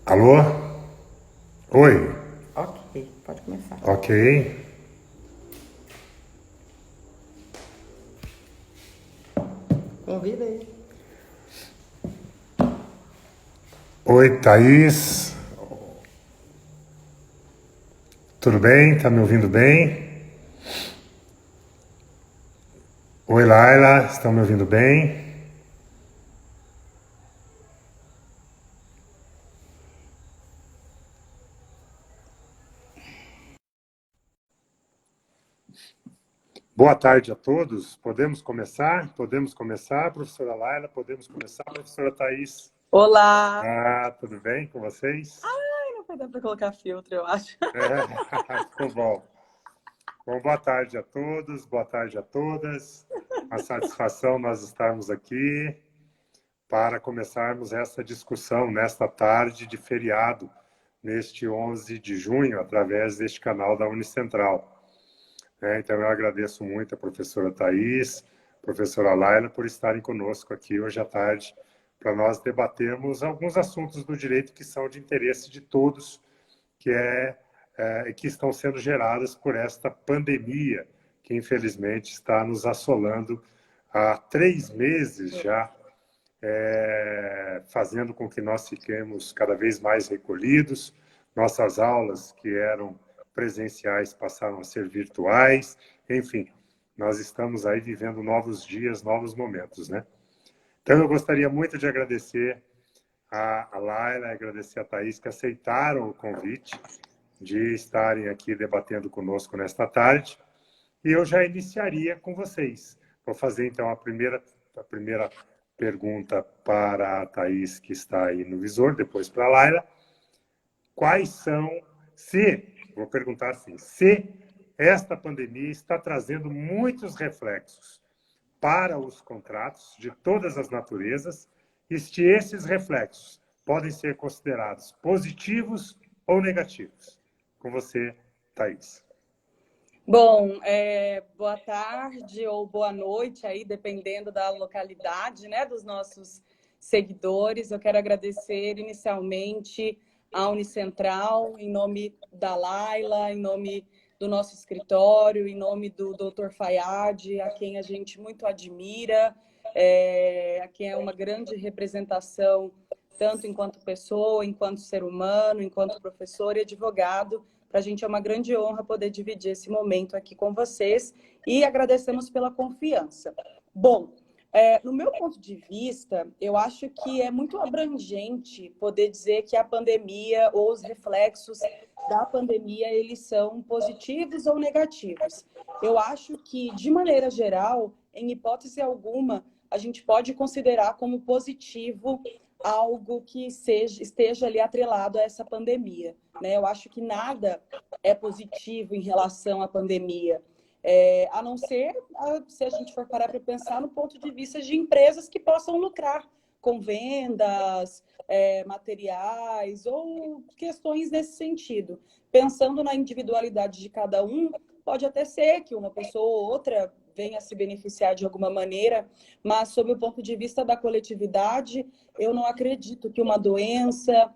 Alô? Oi. Ok, pode começar. Ok. Convida aí. Oi, Thaís. Tudo bem? Tá me ouvindo bem? Oi, Laila. Estão me ouvindo bem? Boa tarde a todos. Podemos começar? Podemos começar, professora Laila? Podemos começar, professora Thaís? Olá! Tudo bem com vocês? Ai, não vai dar pra colocar filtro, eu acho. Ficou bom. Bom, boa tarde a todos, boa tarde a todas. Uma satisfação nós estarmos aqui para começarmos essa discussão nesta tarde de feriado, neste 11 de junho, através deste canal da Unicentral. Então, eu agradeço muito a professora Thais, a professora Laila, por estarem conosco aqui hoje à tarde, para nós debatermos alguns assuntos do direito que são de interesse de todos, que estão sendo gerados por esta pandemia, que infelizmente está nos assolando há 3 meses já, fazendo com que nós fiquemos cada vez mais recolhidos. Nossas aulas, que eram presenciais, passaram a ser virtuais. Enfim, nós estamos aí vivendo novos dias, novos momentos, né? Então, eu gostaria muito de agradecer a Laila, agradecer a Thaís, que aceitaram o convite de estarem aqui debatendo conosco nesta tarde. E eu já iniciaria com vocês. Vou fazer, então, a primeira pergunta para a Thaís, que está aí no visor, depois para a Laila. Quais são, vou perguntar assim, se esta pandemia está trazendo muitos reflexos para os contratos de todas as naturezas, e se esses reflexos podem ser considerados positivos ou negativos. Com você, Thaís. Bom, boa tarde ou boa noite aí, dependendo da localidade, né, dos nossos seguidores. Eu quero agradecer inicialmente à Unicentral, em nome da Laila, em nome do nosso escritório, em nome do Dr. Fayad, a quem a gente muito admira, a quem é uma grande representação, tanto enquanto pessoa, enquanto ser humano, enquanto professor e advogado. Para a gente é uma grande honra poder dividir esse momento aqui com vocês e agradecemos pela confiança. Bom, no meu ponto de vista, eu acho que é muito abrangente poder dizer que a pandemia ou os reflexos da pandemia, eles são positivos ou negativos. Eu acho que, de maneira geral, em hipótese alguma, a gente pode considerar como positivo algo que esteja ali atrelado a essa pandemia, né? Eu acho que nada é positivo em relação à pandemia, a não ser se a gente for parar para pensar no ponto de vista de empresas que possam lucrar com vendas, materiais ou questões nesse sentido. Pensando na individualidade de cada um, pode até ser que uma pessoa ou outra venha a se beneficiar de alguma maneira, mas sob o ponto de vista da coletividade, eu não acredito que uma doença,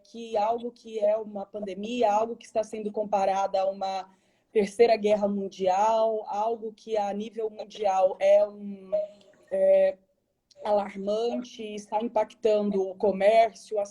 que algo que é uma pandemia, algo que está sendo comparado a uma terceira guerra mundial, algo que a nível mundial é alarmante, está impactando o comércio, a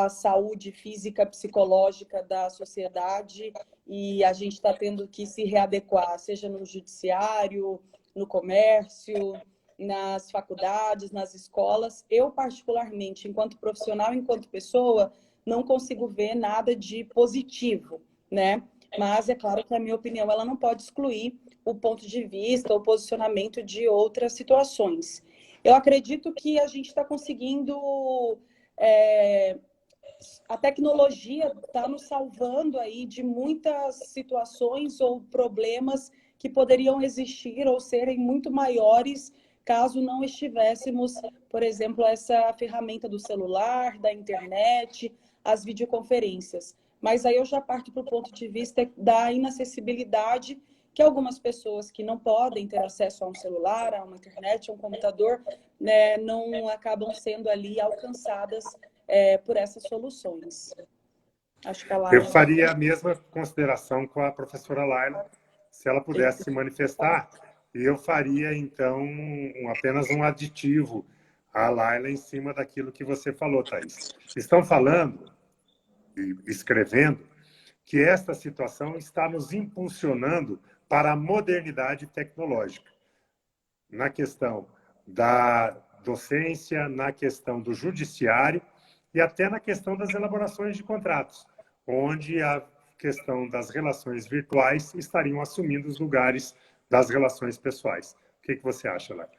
saúde física, psicológica da sociedade, e a gente está tendo que se readequar, seja no judiciário, no comércio, nas faculdades, nas escolas. Eu, particularmente, enquanto profissional, enquanto pessoa, não consigo ver nada de positivo, né? Mas é claro que a minha opinião ela não pode excluir o ponto de vista, o posicionamento de outras situações. Eu acredito que a gente está conseguindo. É, a tecnologia está nos salvando aí de muitas situações ou problemas que poderiam existir ou serem muito maiores caso não estivéssemos, por exemplo, essa ferramenta do celular, da internet, as videoconferências. Mas aí eu já parto para o ponto de vista da inacessibilidade que algumas pessoas que não podem ter acesso a um celular, a uma internet, a um computador, né, não acabam sendo ali alcançadas por essas soluções. Acho que a Eu Laila... faria a mesma consideração com a professora Laila, se ela pudesse se manifestar, e eu faria, então, apenas um aditivo à Laila em cima daquilo que você falou, Thaís. Estão falando e escrevendo que esta situação está nos impulsionando para a modernidade tecnológica, na questão da docência, na questão do judiciário e até na questão das elaborações de contratos, onde a questão das relações virtuais estariam assumindo os lugares das relações pessoais. O que você acha, Laila?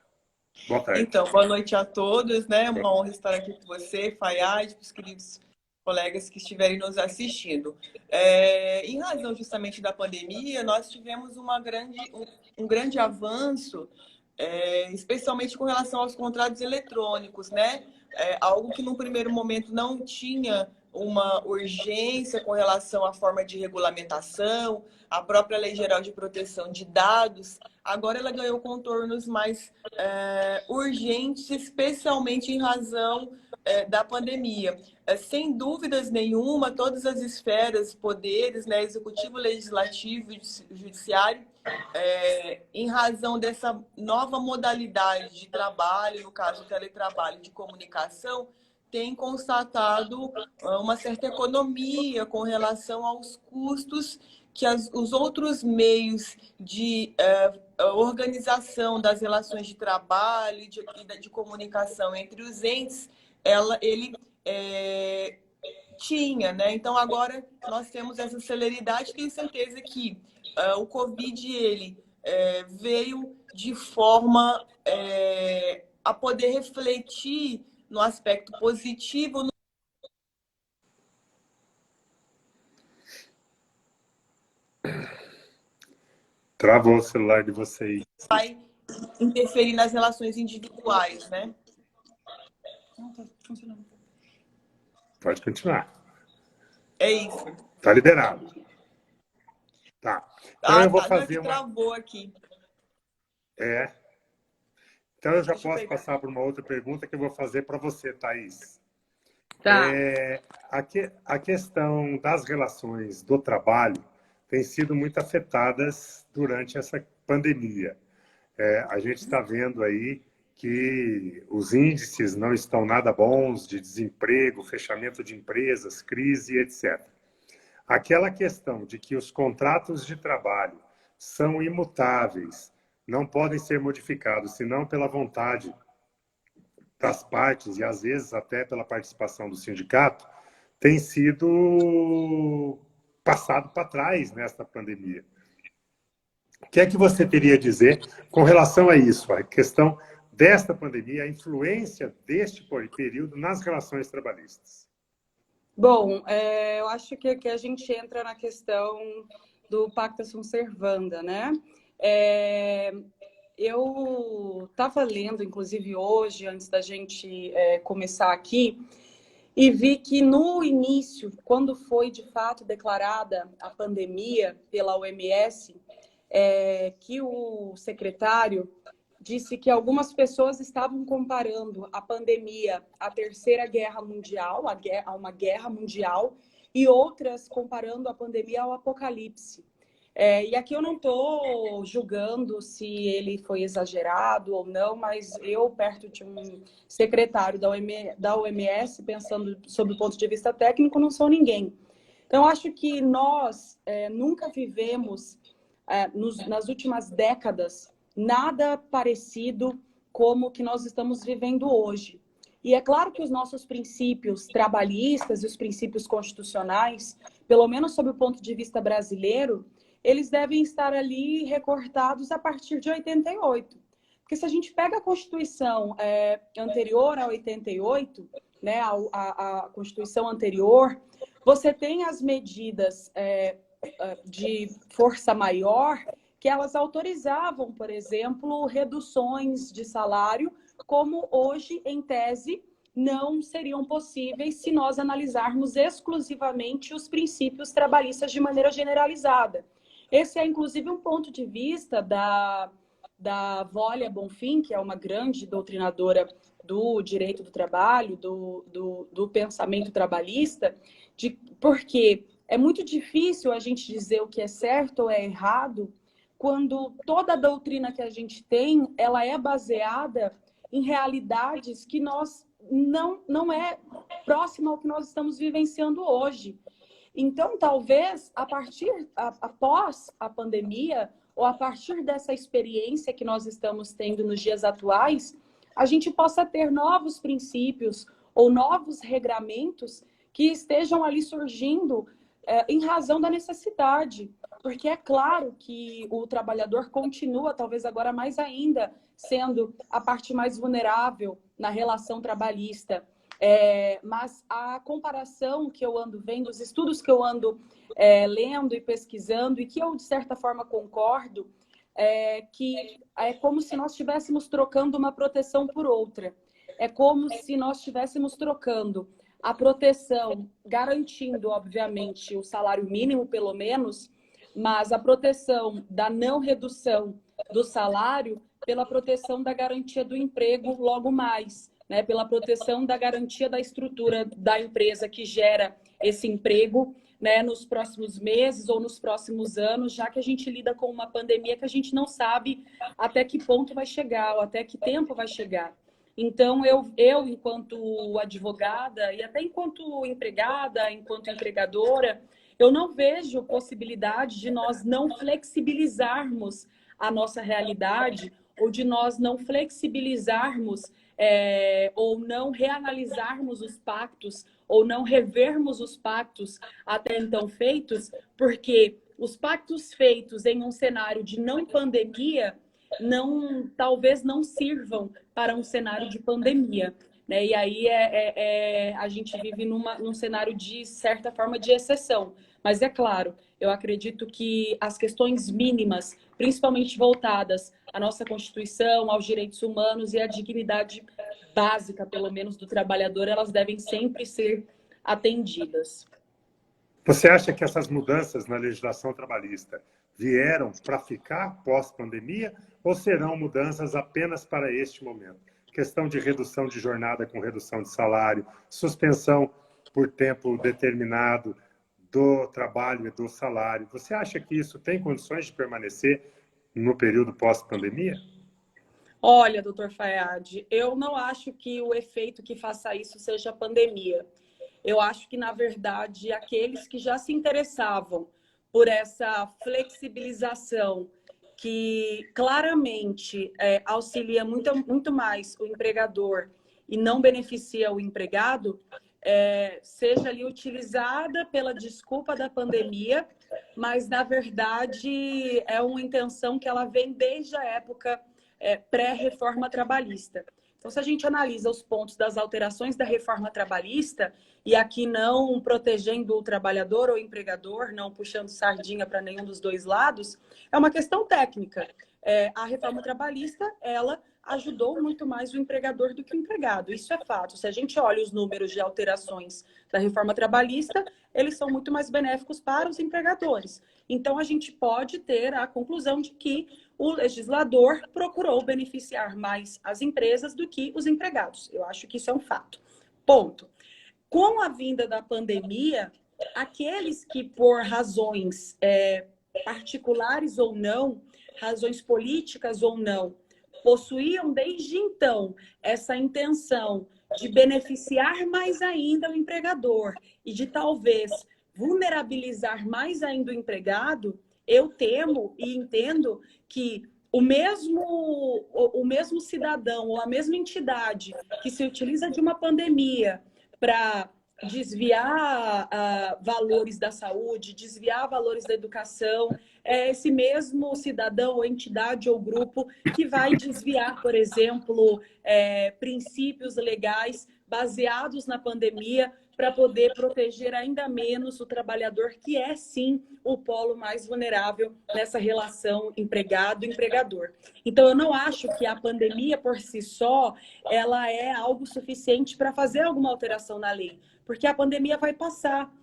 Boa tarde. Então, boa noite a todos, né? Uma honra estar aqui com você, Fayad, com os queridos colegas que estiverem nos assistindo. Em razão justamente da pandemia, nós tivemos um grande avanço, especialmente com relação aos contratos eletrônicos, né? Algo que num primeiro momento não tinha uma urgência com relação à forma de regulamentação, a própria Lei Geral de Proteção de Dados, agora ela ganhou contornos mais urgentes, especialmente em razão da pandemia. Sem dúvidas nenhuma, todas as esferas, poderes, né, executivo, legislativo e judiciário, em razão dessa nova modalidade de trabalho, no caso o teletrabalho de comunicação, tem constatado uma certa economia com relação aos custos que os outros meios de organização das relações de trabalho e de comunicação entre os entes, ele tinha, né? Então, agora nós temos essa celeridade, tenho certeza que o Covid, ele veio de forma a poder refletir no aspecto positivo. Travou o celular de vocês. Vai interferir nas relações individuais, né? Não, tá funcionando. Pode continuar. É isso. Está liberado. Tá. Então eu vou fazer uma... Travou aqui. Então eu já posso passar por uma outra pergunta que eu vou fazer para você, Thaís. Tá. A questão das relações do trabalho tem sido muito afetadas durante essa pandemia. A gente está vendo aí que os índices não estão nada bons de desemprego, fechamento de empresas, crise, etc. Aquela questão de que os contratos de trabalho são imutáveis, não podem ser modificados, senão pela vontade das partes e, às vezes, até pela participação do sindicato, tem sido passado para trás nesta pandemia. O que é que você teria a dizer com relação a isso, a questão desta pandemia, a influência deste período nas relações trabalhistas? Bom, eu acho que a gente entra na questão do pacta sunt servanda, né? Eu estava lendo, inclusive hoje, antes da gente começar aqui, e vi que no início, quando foi de fato declarada a pandemia pela OMS, que o secretário disse que algumas pessoas estavam comparando a pandemia à Terceira Guerra Mundial, a uma guerra mundial, e outras comparando a pandemia ao apocalipse. E aqui eu não estou julgando se ele foi exagerado ou não, mas eu, perto de um secretário da OMS, pensando sob o ponto de vista técnico, não sou ninguém. Então, acho que nós nunca vivemos, nas últimas décadas, nada parecido como o que nós estamos vivendo hoje. E é claro que os nossos princípios trabalhistas e os princípios constitucionais, pelo menos sob o ponto de vista brasileiro, eles devem estar ali recortados a partir de 88. Porque se a gente pega a Constituição anterior a 88, né, a Constituição anterior, você tem as medidas de força maior que elas autorizavam, por exemplo, reduções de salário, como hoje, em tese, não seriam possíveis se nós analisarmos exclusivamente os princípios trabalhistas de maneira generalizada. Esse é, inclusive, um ponto de vista da Wólia Bonfim, que é uma grande doutrinadora do direito do trabalho, do pensamento trabalhista, porque é muito difícil a gente dizer o que é certo ou é errado quando toda a doutrina que a gente tem, ela é baseada em realidades que não é próxima ao que nós estamos vivenciando hoje. Então, talvez, após a pandemia, ou a partir dessa experiência que nós estamos tendo nos dias atuais, a gente possa ter novos princípios ou novos regramentos que estejam ali surgindo em razão da necessidade. Porque é claro que o trabalhador continua, talvez agora mais ainda, sendo a parte mais vulnerável na relação trabalhista. Mas a comparação que eu ando vendo, os estudos que eu ando lendo e pesquisando, e que eu, de certa forma, concordo, que é como se nós estivéssemos trocando uma proteção por outra. É como se nós estivéssemos trocando a proteção, garantindo, obviamente, o salário mínimo, pelo menos, mas a proteção da não redução do salário pela proteção da garantia do emprego logo mais, né? Pela proteção da garantia da estrutura da empresa que gera esse emprego, né, nos próximos meses ou nos próximos anos, já que a gente lida com uma pandemia que a gente não sabe até que ponto vai chegar ou até que tempo vai chegar. Então, eu enquanto advogada e até enquanto empregada, enquanto empregadora, eu não vejo possibilidade de nós não flexibilizarmos a nossa realidade ou de nós não flexibilizarmos ou não reanalisarmos os pactos ou não revermos os pactos até então feitos, porque os pactos feitos em um cenário de não pandemia talvez não sirvam para um cenário de pandemia, né? E aí a gente vive num cenário de certa forma de exceção. Mas é claro, eu acredito que as questões mínimas, principalmente voltadas à nossa Constituição, aos direitos humanos e à dignidade básica, pelo menos, do trabalhador, elas devem sempre ser atendidas. Você acha que essas mudanças na legislação trabalhista vieram para ficar pós-pandemia ou serão mudanças apenas para este momento? Questão de redução de jornada com redução de salário, suspensão por tempo determinado do trabalho e do salário. Você acha que isso tem condições de permanecer no período pós-pandemia? Olha, doutor Fayad, eu não acho que o efeito que faça isso seja a pandemia. Eu acho que, na verdade, aqueles que já se interessavam por essa flexibilização que claramente auxilia muito mais o empregador e não beneficia o empregado, seja ali utilizada pela desculpa da pandemia, mas, na verdade, é uma intenção que ela vem desde a época pré-reforma trabalhista. Então, se a gente analisa os pontos das alterações da reforma trabalhista, e aqui não protegendo o trabalhador ou o empregador, não puxando sardinha para nenhum dos dois lados, é uma questão técnica. A reforma trabalhista, ela ajudou muito mais o empregador do que o empregado. Isso é fato. Se a gente olha os números de alterações da reforma trabalhista, eles são muito mais benéficos para os empregadores. Então, a gente pode ter a conclusão de que o legislador procurou beneficiar mais as empresas do que os empregados. Eu acho que isso é um fato. Ponto. Com a vinda da pandemia, aqueles que por razões particulares ou não, razões políticas ou não, possuíam desde então essa intenção de beneficiar mais ainda o empregador e de talvez vulnerabilizar mais ainda o empregado, eu temo e entendo que o mesmo cidadão ou a mesma entidade que se utiliza de uma pandemia para desviar valores da saúde, desviar valores da educação, é esse mesmo cidadão ou entidade ou grupo que vai desviar, por exemplo, princípios legais baseados na pandemia para poder proteger ainda menos o trabalhador, que é, sim, o polo mais vulnerável nessa relação empregado-empregador. Então, eu não acho que a pandemia, por si só, ela é algo suficiente para fazer alguma alteração na lei, porque a pandemia vai passar.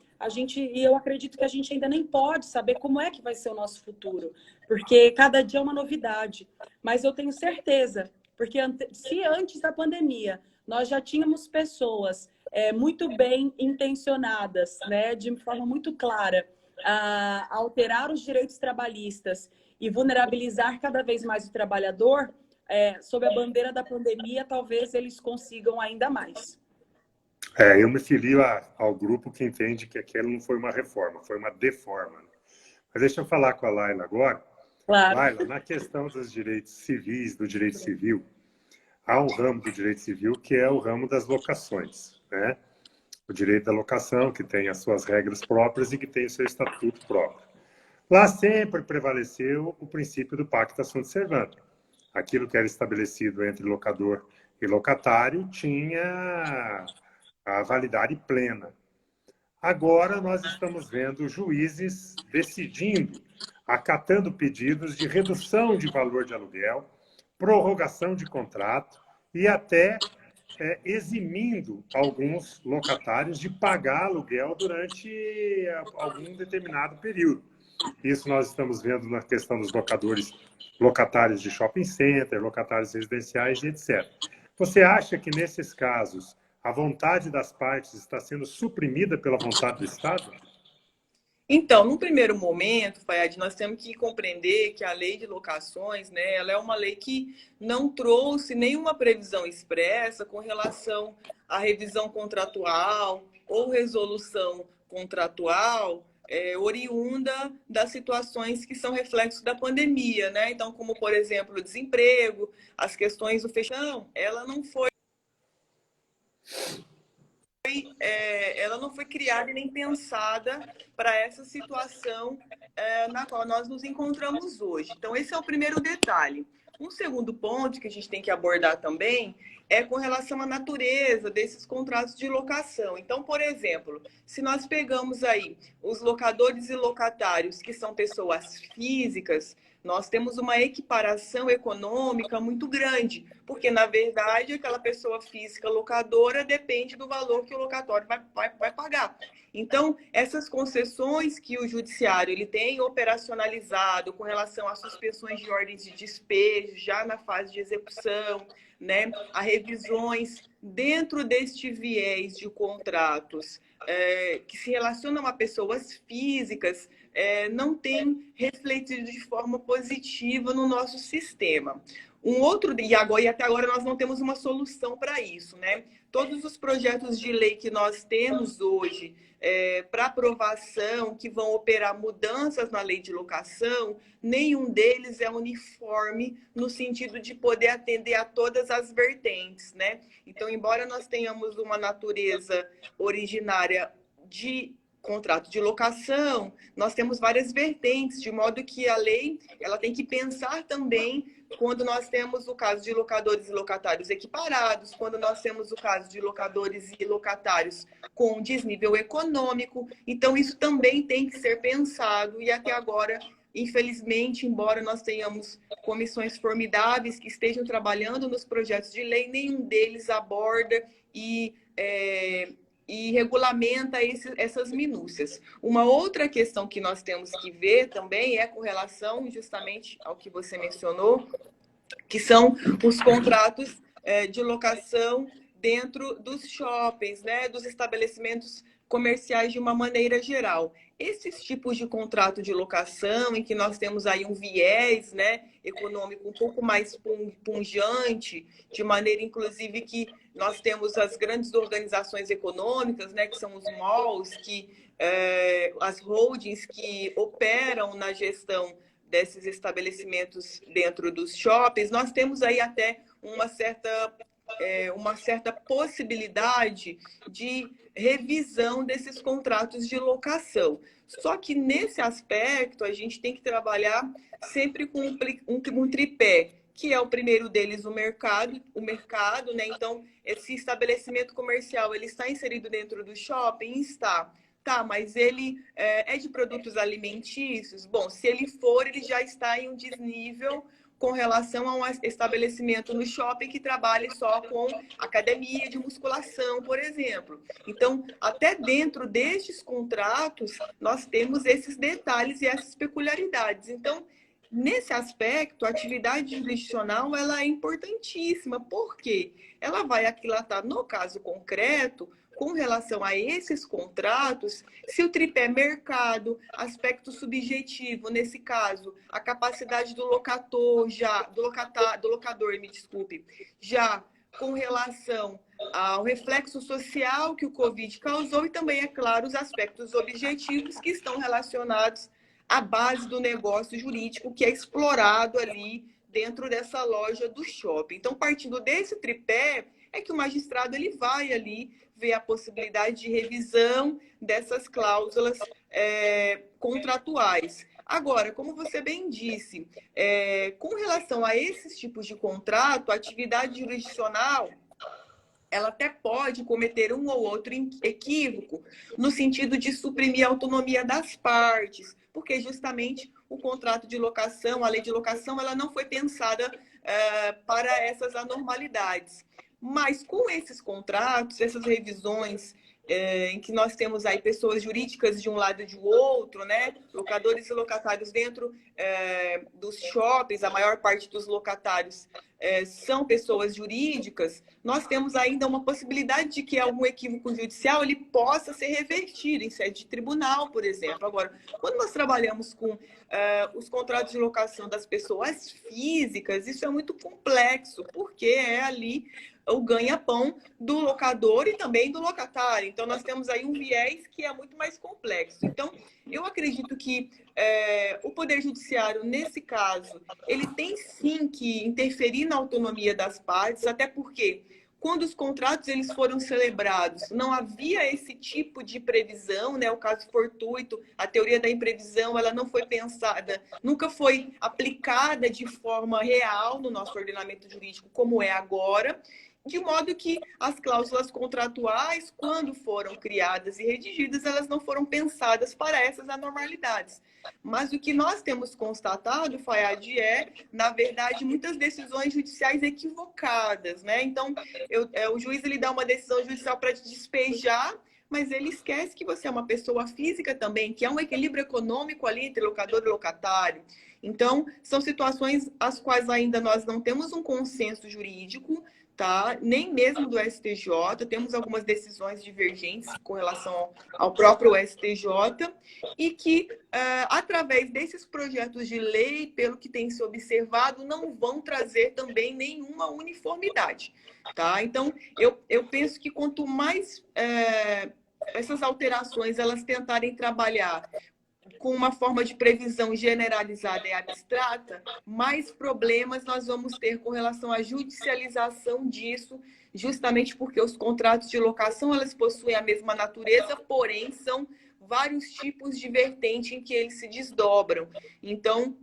E eu acredito que a gente ainda nem pode saber como é que vai ser o nosso futuro, porque cada dia é uma novidade. Mas eu tenho certeza, Porque se antes da pandemia nós já tínhamos pessoas muito bem intencionadas, né, de forma muito clara, a alterar os direitos trabalhistas e vulnerabilizar cada vez mais o trabalhador, sob a bandeira da pandemia, talvez eles consigam ainda mais. Eu me filio ao grupo que entende que aquilo não foi uma reforma, foi uma deforma. Mas deixa eu falar com a Laila agora. Claro. Laila, na questão dos direitos civis, do direito civil, há um ramo do direito civil que é o ramo das locações, né? O direito da locação, que tem as suas regras próprias e que tem o seu estatuto próprio. Lá sempre prevaleceu o princípio do pacta sunt servanda. Aquilo que era estabelecido entre locador e locatário tinha a validade plena. Agora nós estamos vendo juízes decidindo, acatando pedidos de redução de valor de aluguel, prorrogação de contrato e até eximindo alguns locatários de pagar aluguel durante algum determinado período. Isso nós estamos vendo na questão dos locatários de shopping center, locatários residenciais, etc. Você acha que, nesses casos, a vontade das partes está sendo suprimida pela vontade do Estado? Então, num primeiro momento, Fayad, nós temos que compreender que a lei de locações, né, ela é uma lei que não trouxe nenhuma previsão expressa com relação à revisão contratual ou resolução contratual oriunda das situações que são reflexos da pandemia, né? Então, como, por exemplo, o desemprego, as questões do fechamento, ela não foi criada e nem pensada para essa situação na qual nós nos encontramos hoje. Então, esse é o primeiro detalhe. Um segundo ponto que a gente tem que abordar também é com relação à natureza desses contratos de locação. Então, por exemplo, se nós pegamos aí os locadores e locatários, que são pessoas físicas, nós temos uma equiparação econômica muito grande, porque, na verdade, aquela pessoa física locadora depende do valor que o locatório vai pagar. Então, essas concessões que o judiciário ele tem operacionalizado com relação às suspensões de ordens de despejo, já na fase de execução, né, a revisões dentro deste viés de contratos que se relacionam a pessoas físicas, não tem refletido de forma positiva no nosso sistema. E até agora nós não temos uma solução para isso, né? Todos os projetos de lei que nós temos hoje para aprovação, que vão operar mudanças na lei de locação, nenhum deles é uniforme no sentido de poder atender a todas as vertentes, né? Então, embora nós tenhamos uma natureza originária de contrato de locação, nós temos várias vertentes, de modo que a lei ela tem que pensar também quando nós temos o caso de locadores e locatários equiparados, quando nós temos o caso de locadores e locatários com desnível econômico. Então, isso também tem que ser pensado e até agora, infelizmente, embora nós tenhamos comissões formidáveis que estejam trabalhando nos projetos de lei, nenhum deles aborda e regulamenta essas minúcias. Uma outra questão que nós temos que ver também é com relação justamente ao que você mencionou, que são os contratos de locação dentro dos shoppings, né, dos estabelecimentos comerciais de uma maneira geral. Esses tipos de contrato de locação, em que nós temos aí um viés, né, econômico um pouco mais pungente, de maneira, inclusive, que nós temos as grandes organizações econômicas, né, que são os malls, as holdings que operam na gestão desses estabelecimentos dentro dos shoppings, nós temos aí até uma certa possibilidade de revisão desses contratos de locação. Só que nesse aspecto a gente tem que trabalhar sempre com um tripé, que é o primeiro deles, o mercado, né? Então, esse estabelecimento comercial, ele está inserido dentro do shopping? Está. Tá, mas ele é de produtos alimentícios? Bom, se ele for, ele já está em um desnível com relação a um estabelecimento no shopping que trabalhe só com academia de musculação, por exemplo. Então, até dentro destes contratos, nós temos esses detalhes e essas peculiaridades. Então, nesse aspecto, a atividade jurisdicional ela é importantíssima, porque ela vai aquilatar, no caso concreto, com relação a esses contratos, se o tripé mercado, aspecto subjetivo, nesse caso, a capacidade do locator, do locador, me desculpe, já com relação ao reflexo social que o Covid causou e também, é claro, os aspectos objetivos que estão relacionados à base do negócio jurídico que é explorado ali dentro dessa loja do shopping. Então, partindo desse tripé, é que o magistrado ele vai ali ver a possibilidade de revisão dessas cláusulas contratuais. Agora, como você bem disse, com relação a esses tipos de contrato, a atividade jurisdicional ela até pode cometer um ou outro equívoco no sentido de suprimir a autonomia das partes, porque justamente o contrato de locação, a lei de locação, ela não foi pensada para essas anormalidades. Mas com esses contratos, essas revisões, em que nós temos aí pessoas jurídicas de um lado e de outro, né? Locadores e locatários dentro dos shoppings, a maior parte dos locatários são pessoas jurídicas, nós temos ainda uma possibilidade de que algum equívoco judicial ele possa ser revertido em sede de tribunal, por exemplo. Agora, quando nós trabalhamos com os contratos de locação das pessoas físicas, isso é muito complexo, porque é ali o ganha-pão do locador e também do locatário. Então, nós temos aí um viés que é muito mais complexo. Então, eu acredito que o Poder Judiciário, nesse caso, ele tem sim que interferir na autonomia das partes, até porque quando os contratos eles foram celebrados, não havia esse tipo de previsão, né? O caso fortuito, a teoria da imprevisão, ela não foi pensada, nunca foi aplicada de forma real no nosso ordenamento jurídico como é agora, de modo que as cláusulas contratuais, quando foram criadas e redigidas, elas não foram pensadas para essas anormalidades. Mas o que nós temos constatado, Fayad, na verdade, muitas decisões judiciais equivocadas, né? Então, o juiz ele dá uma decisão judicial para te despejar, mas ele esquece que você é uma pessoa física também, que há um equilíbrio econômico ali entre locador e locatário. Então, são situações as quais ainda nós não temos um consenso jurídico, tá? Nem mesmo do STJ, temos algumas decisões divergentes com relação ao próprio STJ, e que, através desses projetos de lei, pelo que tem se observado, não vão trazer também nenhuma uniformidade. Tá? Então, eu penso que quanto mais essas alterações elas tentarem trabalhar com uma forma de previsão generalizada e abstrata, mais problemas nós vamos ter com relação à judicialização disso, justamente porque os contratos de locação elas possuem a mesma natureza, porém são vários tipos de vertente em que eles se desdobram. Então,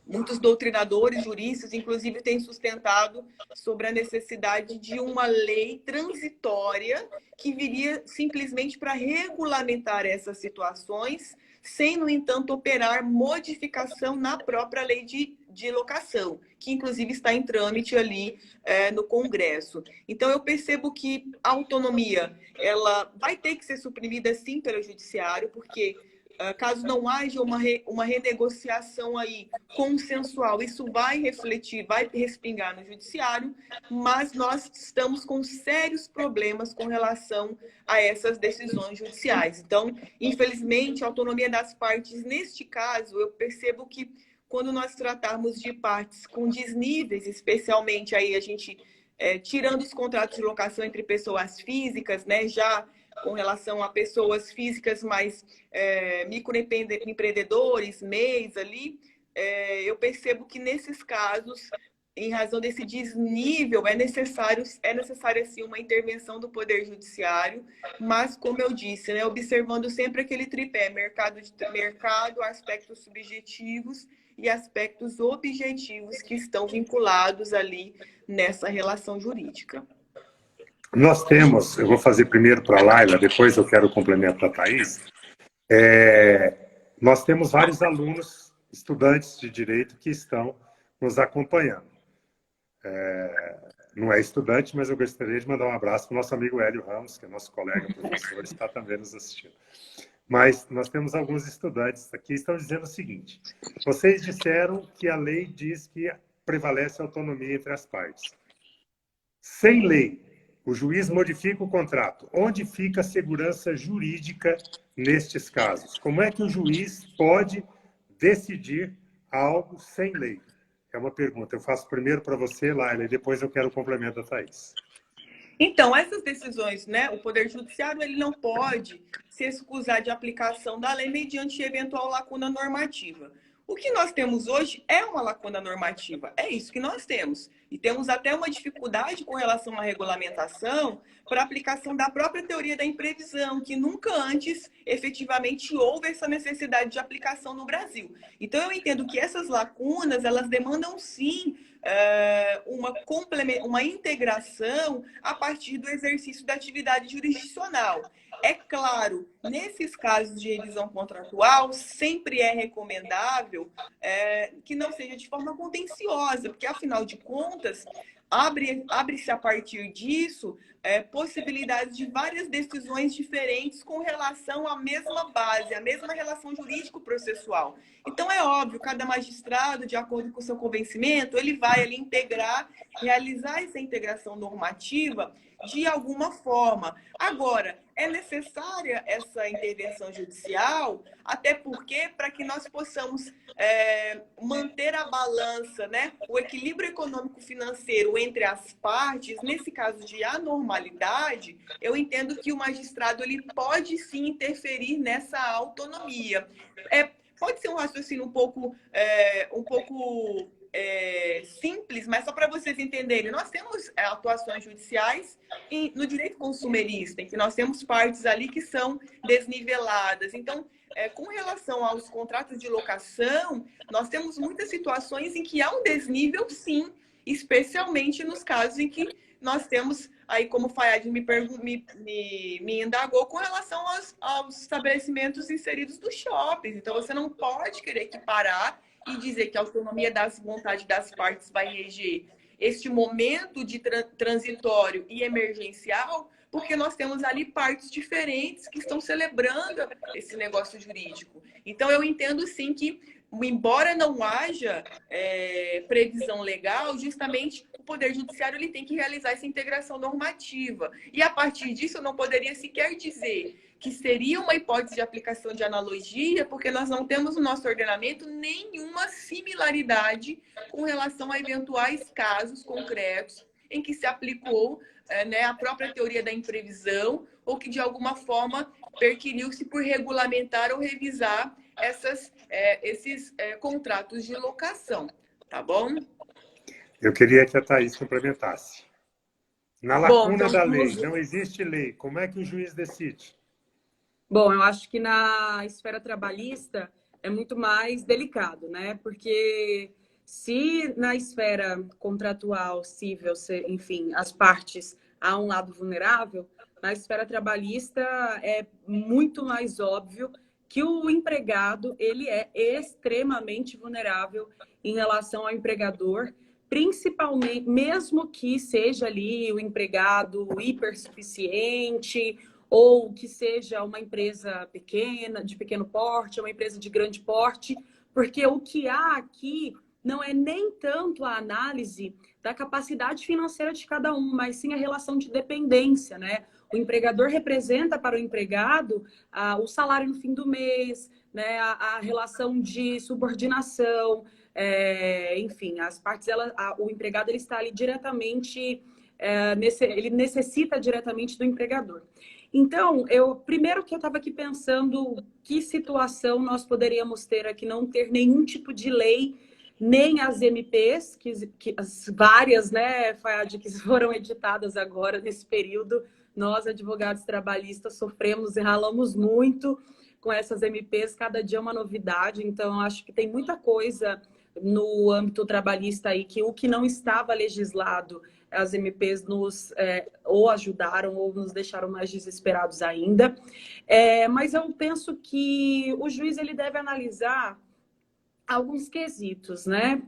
muitos doutrinadores, juristas, inclusive, têm sustentado sobre a necessidade de uma lei transitória que viria simplesmente para regulamentar essas situações, sem, no entanto, operar modificação na própria lei de locação, que inclusive está em trâmite ali no Congresso. Então, eu percebo que a autonomia ela vai ter que ser suprimida, sim, pelo Judiciário, porque caso não haja uma renegociação aí consensual, isso vai refletir, vai respingar no judiciário, mas nós estamos com sérios problemas com relação a essas decisões judiciais. Então, infelizmente, a autonomia das partes, neste caso, eu percebo que quando nós tratarmos de partes com desníveis, especialmente aí a gente tirando os contratos de locação entre pessoas físicas, né, já com relação a pessoas físicas mais microempreendedores, MEIs ali, eu percebo que nesses casos, em razão desse desnível, é necessário sim uma intervenção do Poder Judiciário, mas, como eu disse, né, observando sempre aquele tripé, mercado, aspectos subjetivos e aspectos objetivos que estão vinculados ali nessa relação jurídica. Nós temos, eu vou fazer primeiro para a Laila, depois eu quero complementar para a Thaís. Nós temos vários alunos, estudantes de direito que estão nos acompanhando. Não é estudante, mas eu gostaria de mandar um abraço para o nosso amigo Hélio Ramos, que é nosso colega professor, está também nos assistindo. Mas nós temos alguns estudantes aqui que estão dizendo o seguinte: vocês disseram que a lei diz que prevalece a autonomia entre as partes. Sem lei, o juiz modifica o contrato. Onde fica a segurança jurídica nestes casos? Como é que o juiz pode decidir algo sem lei? É uma pergunta. Eu faço primeiro para você, Laila, e depois eu quero o complemento da Thaís. Então, essas decisões, né, o Poder Judiciário ele não pode se excusar de aplicação da lei mediante eventual lacuna normativa. O que nós temos hoje é uma lacuna normativa, é isso que nós temos. E temos até uma dificuldade com relação à regulamentação para a aplicação da própria teoria da imprevisão, que nunca antes efetivamente houve essa necessidade de aplicação no Brasil. Então, eu entendo que essas lacunas, elas demandam sim uma integração a partir do exercício da atividade jurisdicional. É claro, nesses casos de revisão contratual, sempre é recomendável que não seja de forma contenciosa, porque, afinal de contas, abre-se a partir disso possibilidades de várias decisões diferentes com relação à mesma base, à mesma relação jurídico-processual. Então, é óbvio, cada magistrado, de acordo com o seu convencimento, ele vai ali integrar, realizar essa integração normativa de alguma forma. Agora, é necessária essa intervenção judicial, até porque, para que nós possamos manter a balança, né, o equilíbrio econômico-financeiro entre as partes, nesse caso de anormalidade, eu entendo que o magistrado ele pode sim interferir nessa autonomia. Pode ser um raciocínio um pouco simples, mas só para vocês entenderem, nós temos atuações judiciais no direito consumerista, em que nós temos partes ali que são desniveladas. Então, com relação aos contratos de locação, nós temos muitas situações em que há um desnível, sim, especialmente nos casos em que nós temos, aí como o Fayad me indagou, com relação aos estabelecimentos inseridos dos shoppings. Então, você não pode querer equiparar e dizer que a autonomia das vontades das partes vai reger este momento de transitório e emergencial, porque nós temos ali partes diferentes que estão celebrando esse negócio jurídico. Então, eu entendo sim que, embora não haja previsão legal, justamente o Poder Judiciário ele tem que realizar essa integração normativa. E, a partir disso, eu não poderia sequer dizer que seria uma hipótese de aplicação de analogia, porque nós não temos no nosso ordenamento nenhuma similaridade com relação a eventuais casos concretos em que se aplicou a própria teoria da imprevisão ou que, de alguma forma, perquiriu-se por regulamentar ou revisar esses contratos de locação. Tá bom? Eu queria que a Thaís complementasse. Na lacuna da lei, não existe lei. Como é que o juiz decide? Bom, eu acho que na esfera trabalhista é muito mais delicado, né? Porque se na esfera contratual, civil, enfim, as partes há um lado vulnerável, na esfera trabalhista é muito mais óbvio que o empregado ele é extremamente vulnerável em relação ao empregador, principalmente, mesmo que seja ali o empregado hipersuficiente ou que seja uma empresa pequena, de pequeno porte, uma empresa de grande porte, porque o que há aqui não é nem tanto a análise da capacidade financeira de cada um, mas sim a relação de dependência, né? O empregador representa para o empregado o salário no fim do mês, né? A relação de subordinação, enfim, as partes, o empregado ele está ali diretamente, ele necessita diretamente do empregador. Então, primeiro que eu estava aqui pensando que situação nós poderíamos ter aqui, não ter nenhum tipo de lei, nem as MPs, que as várias, né, Fayad, que foram editadas agora nesse período, nós, advogados trabalhistas, sofremos e ralamos muito com essas MPs, cada dia uma novidade, então acho que tem muita coisa no âmbito trabalhista aí, que o que não estava legislado, as MPs nos ou ajudaram ou nos deixaram mais desesperados ainda. Mas eu penso que o juiz ele deve analisar alguns quesitos, né?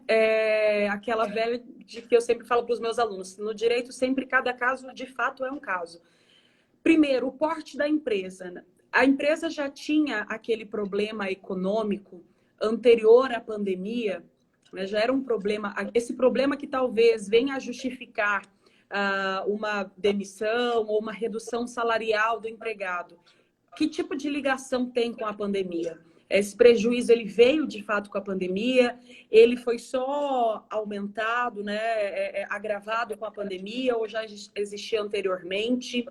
Aquela velha de que eu sempre falo para os meus alunos, no direito sempre cada caso de fato é um caso. Primeiro, o porte da empresa. a empresa já tinha aquele problema econômico anterior à pandemia, né? Já era um problema, esse problema que talvez venha a justificar uma demissão ou uma redução salarial do empregado. Que tipo de ligação tem com a pandemia? Esse prejuízo ele veio de fato com a pandemia, ele foi só aumentado, né, agravado com a pandemia ou já existia anteriormente?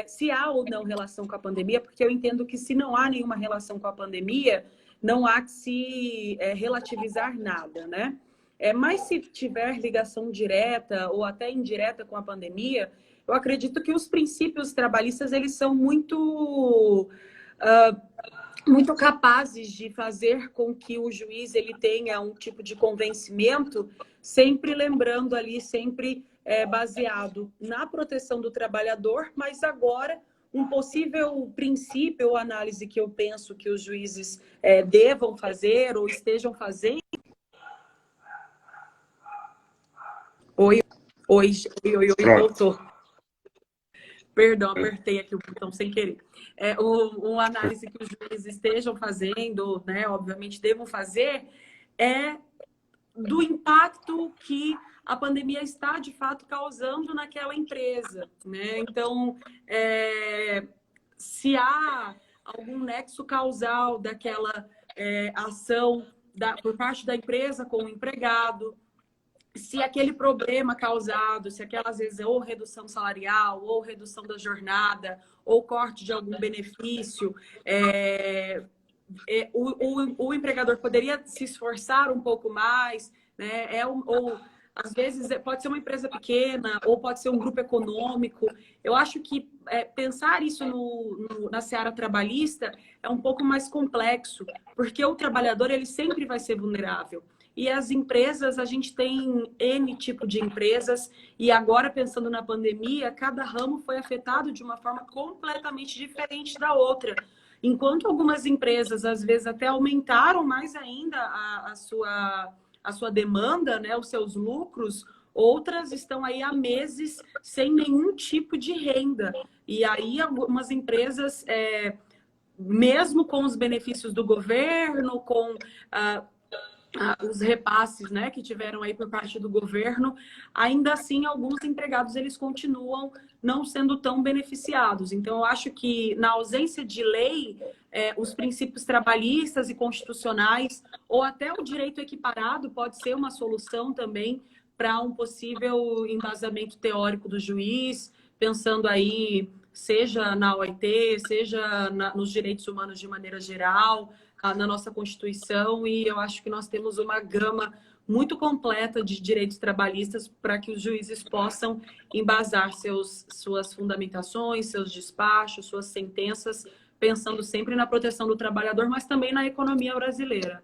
Se há ou não relação com a pandemia, porque eu entendo que se não há nenhuma relação com a pandemia, não há que se relativizar nada, né? Mas se tiver ligação direta ou até indireta com a pandemia, eu acredito que os princípios trabalhistas eles são muito muito capazes de fazer com que o juiz ele tenha um tipo de convencimento, sempre lembrando ali, sempre baseado na proteção do trabalhador, mas agora um possível princípio ou análise que eu penso que os juízes devam fazer ou estejam fazendo. Oi, voltou. Perdão, apertei aqui o botão sem querer. Uma análise que os juízes estejam fazendo, né, obviamente devam fazer, é do impacto que a pandemia está, de fato, causando naquela empresa, né? Então, se há algum nexo causal daquela ação por parte da empresa com o empregado, se aquele problema causado, se aquela, às vezes, ou redução salarial, ou redução da jornada, ou corte de algum benefício, o empregador poderia se esforçar um pouco mais, né? Ou às vezes pode ser uma empresa pequena, ou pode ser um grupo econômico. Eu acho que pensar isso na seara trabalhista é um pouco mais complexo, porque o trabalhador ele sempre vai ser vulnerável. E as empresas, a gente tem N tipo de empresas, e agora pensando na pandemia, cada ramo foi afetado de uma forma completamente diferente da outra. Enquanto algumas empresas, às vezes, até aumentaram mais ainda a sua demanda, né, os seus lucros, outras estão aí há meses sem nenhum tipo de renda. E aí algumas empresas, mesmo com os benefícios do governo, com os repasses, né, que tiveram aí por parte do governo, ainda assim alguns empregados eles continuam não sendo tão beneficiados. Então eu acho que na ausência de lei, os princípios trabalhistas e constitucionais ou até o direito equiparado pode ser uma solução também para um possível embasamento teórico do juiz, pensando aí seja na OIT, seja nos direitos humanos de maneira geral, na nossa Constituição, e eu acho que nós temos uma gama muito completa de direitos trabalhistas para que os juízes possam embasar suas fundamentações, seus despachos, suas sentenças, pensando sempre na proteção do trabalhador, mas também na economia brasileira.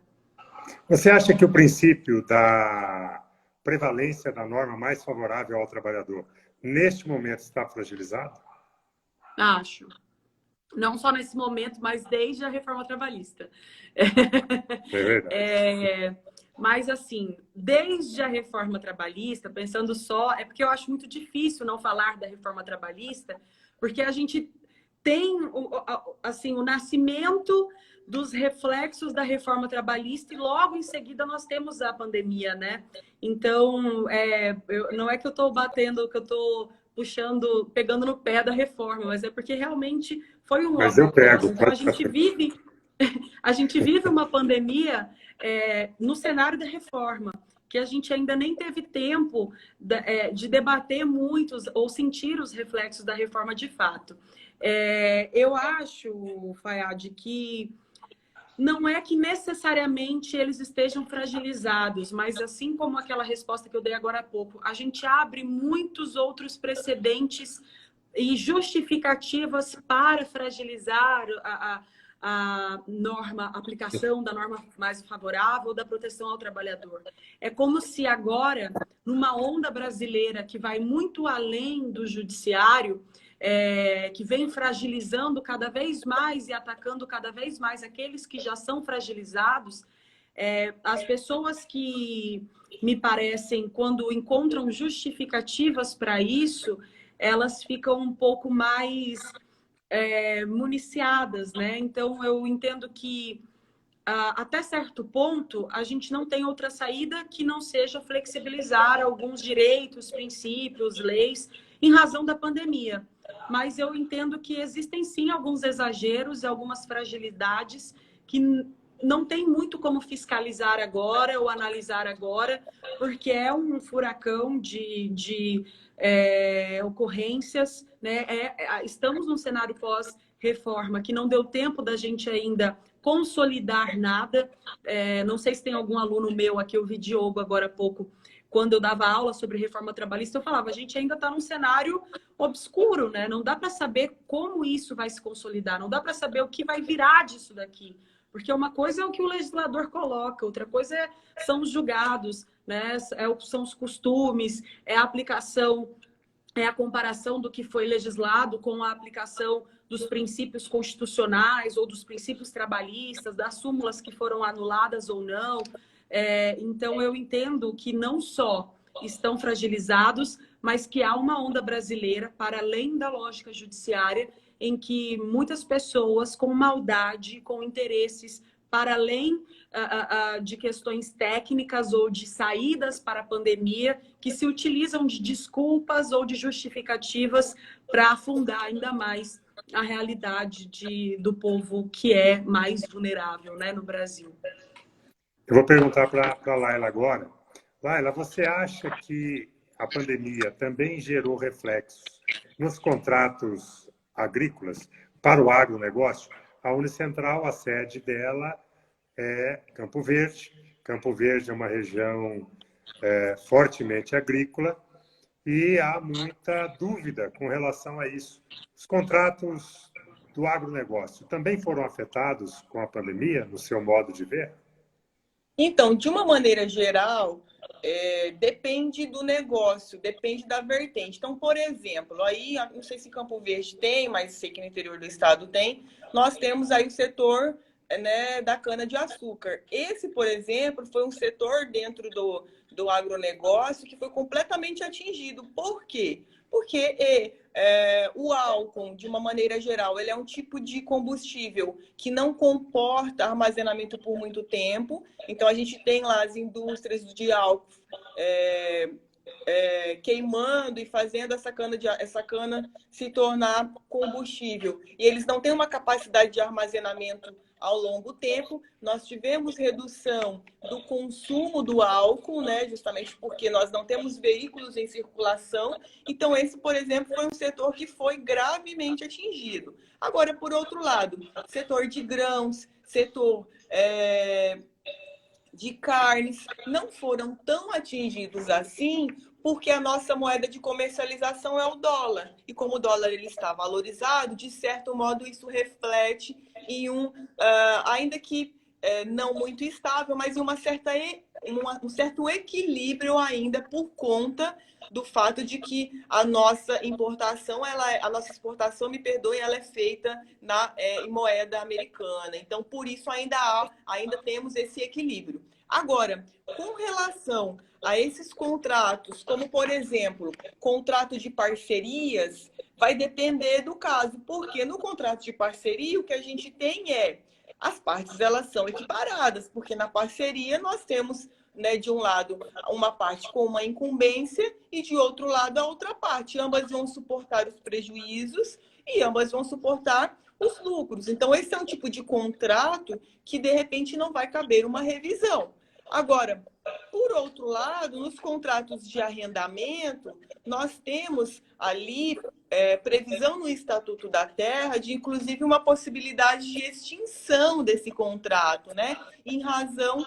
Você acha que o princípio da prevalência da norma mais favorável ao trabalhador, neste momento, está fragilizado? Acho. Não só nesse momento, mas desde a reforma trabalhista. É verdade. Mas, assim, desde a reforma trabalhista, pensando só... É porque eu acho muito difícil não falar da reforma trabalhista, porque a gente tem assim, o nascimento dos reflexos da reforma trabalhista e logo em seguida nós temos a pandemia, né? Então, não é que eu estou batendo, que eu estou pegando no pé da reforma, mas é porque realmente foi um Mas eu pego. Então, a gente vive uma pandemia no cenário da reforma, que a gente ainda nem teve tempo de debater muitos ou sentir os reflexos da reforma de fato. Eu acho, Fayad, que não é que necessariamente eles estejam fragilizados, mas assim como aquela resposta que eu dei agora há pouco, a gente abre muitos outros precedentes e justificativas para fragilizar a aplicação da norma mais favorável da proteção ao trabalhador. É como se agora, numa onda brasileira que vai muito além do judiciário, que vem fragilizando cada vez mais e atacando cada vez mais aqueles que já são fragilizados, as pessoas que me parecem, quando encontram justificativas para isso, elas ficam um pouco mais municiadas, né? Então, eu entendo que, até certo ponto, a gente não tem outra saída que não seja flexibilizar alguns direitos, princípios, leis, em razão da pandemia. Mas eu entendo que existem, sim, alguns exageros e algumas fragilidades que não tem muito como fiscalizar agora ou analisar agora, porque é um furacão de ocorrências, né? Estamos num cenário pós-reforma que não deu tempo da gente ainda consolidar nada. Não sei se tem algum aluno meu aqui, eu vi Diogo agora há pouco, quando eu dava aula sobre reforma trabalhista, eu falava, a gente ainda está num cenário obscuro, né? Não dá para saber como isso vai se consolidar, não dá para saber o que vai virar disso daqui. Porque uma coisa é o que o legislador coloca, outra coisa são os julgados, né? São os costumes, é a aplicação, é a comparação do que foi legislado com a aplicação dos princípios constitucionais ou dos princípios trabalhistas, das súmulas que foram anuladas ou não. Então, eu entendo que não só estão fragilizados, mas que há uma onda brasileira, para além da lógica judiciária, em que muitas pessoas com maldade, com interesses para além de questões técnicas ou de saídas para a pandemia, que se utilizam de desculpas ou de justificativas para afundar ainda mais a realidade do povo que é mais vulnerável, né, no Brasil. Eu vou perguntar para a Laila agora. Laila, você acha que a pandemia também gerou reflexos nos contratos agrícolas para o agronegócio? A Unicentral, a sede dela é Campo Verde. Campo Verde é uma região fortemente agrícola e há muita dúvida com relação a isso. Os contratos do agronegócio também foram afetados com a pandemia, no seu modo de ver? Então, de uma maneira geral, depende do negócio, depende da vertente. Então, por exemplo, aí, não sei se Campo Verde tem, mas sei que no interior do estado tem, nós temos aí o setor, né, da cana-de-açúcar. Esse, por exemplo, foi um setor dentro do agronegócio que foi completamente atingido. Por quê? Porque o álcool, de uma maneira geral, ele é um tipo de combustível que não comporta armazenamento por muito tempo. Então, a gente tem lá as indústrias de álcool queimando e fazendo essa cana se tornar combustível. E eles não têm uma capacidade de armazenamento ao longo tempo. Nós tivemos redução do consumo do álcool, né, justamente porque nós não temos veículos em circulação. Então, esse, por exemplo, foi um setor que foi gravemente atingido. Agora, por outro lado, setor de grãos, setor de carnes, não foram tão atingidos assim, porque a nossa moeda de comercialização é o dólar. E como o dólar ele está valorizado, de certo modo isso reflete em ainda que não muito estável, mas em um certo equilíbrio ainda por conta do fato de que a nossa importação, exportação, me perdoe, ela é feita em moeda americana. Então, por isso ainda temos esse equilíbrio. Agora, com relação a esses contratos, como, por exemplo, contrato de parcerias, vai depender do caso, porque no contrato de parceria o que a gente tem as partes elas são equiparadas, porque na parceria nós temos, né, de um lado uma parte com uma incumbência e de outro lado a outra parte. Ambas vão suportar os prejuízos e ambas vão suportar os lucros. Então, esse é um tipo de contrato que, de repente, não vai caber uma revisão. Agora, por outro lado, nos contratos de arrendamento, nós temos ali previsão no Estatuto da Terra de, inclusive, uma possibilidade de extinção desse contrato, né? Em razão